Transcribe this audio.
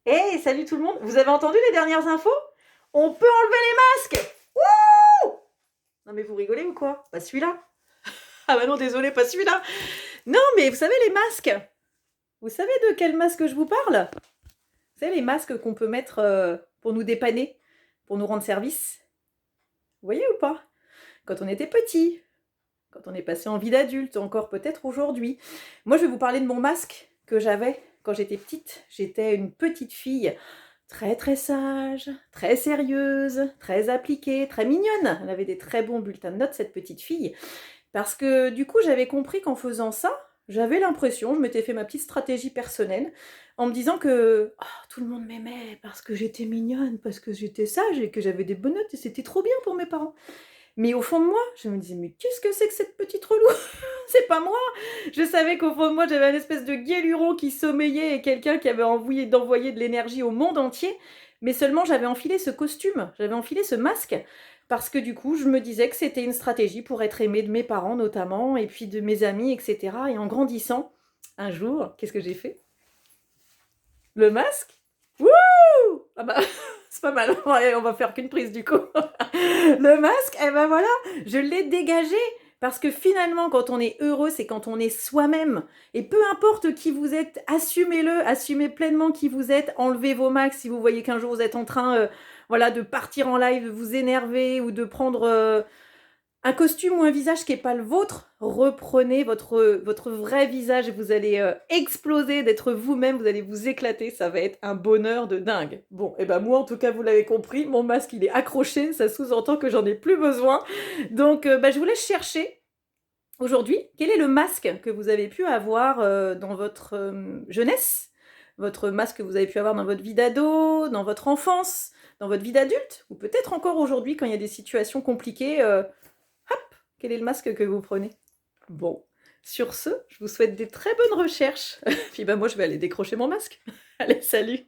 Hey, salut tout le monde. Vous avez entendu les dernières infos? On peut enlever les masques. Wouh! Non mais vous rigolez ou quoi? Pas celui-là. Ah bah non, désolé, pas celui-là. Non mais vous savez les masques. Vous savez de quel masque je vous parle? Vous savez les masques qu'on peut mettre pour nous dépanner, pour nous rendre service. Vous voyez ou pas? Quand on était petit, quand on est passé en vie d'adulte, encore peut-être aujourd'hui. Moi je vais vous parler de mon masque que j'avais quand j'étais petite. J'étais une petite fille très très sage, très sérieuse, très appliquée, très mignonne. Elle avait des très bons bulletins de notes, cette petite fille. Parce que du coup, j'avais compris qu'en faisant ça, j'avais l'impression, je m'étais fait ma petite stratégie personnelle, en me disant que oh, tout le monde m'aimait parce que j'étais mignonne, parce que j'étais sage et que j'avais des bonnes notes et c'était trop bien pour mes parents. Mais au fond de moi, je me disais, mais qu'est-ce que c'est que cette petite relou? C'est pas moi. Je savais qu'au fond de moi, j'avais une espèce de guéluron qui sommeillait et quelqu'un qui avait envie d'envoyer de l'énergie au monde entier. Mais seulement, j'avais enfilé ce costume, j'avais enfilé ce masque, parce que du coup, je me disais que c'était une stratégie pour être aimée de mes parents notamment, et puis de mes amis, etc. Et en grandissant, un jour, qu'est-ce que j'ai fait? Le masque? Wouh! Ah bah, c'est pas mal. Ouais, on va faire qu'une prise du coup. Le masque, eh ben voilà, je l'ai dégagé. Parce que finalement, quand on est heureux, c'est quand on est soi-même. Et peu importe qui vous êtes, assumez-le, assumez pleinement qui vous êtes, enlevez vos masques si vous voyez qu'un jour vous êtes en train voilà, de partir en live, de vous énerver ou de prendre un costume ou un visage qui n'est pas le vôtre. Reprenez votre vrai visage et vous allez exploser d'être vous-même, vous allez vous éclater, ça va être un bonheur de dingue. Bon, et ben moi en tout cas vous l'avez compris, mon masque il est accroché, ça sous-entend que j'en ai plus besoin. Donc je vous laisse chercher aujourd'hui quel est le masque que vous avez pu avoir dans votre jeunesse, votre masque que vous avez pu avoir dans votre vie d'ado, dans votre enfance, dans votre vie d'adulte, ou peut-être encore aujourd'hui quand il y a des situations compliquées. Quel est le masque que vous prenez? Bon, sur ce, je vous souhaite des très bonnes recherches. Puis bah moi, je vais aller décrocher mon masque. Allez, salut!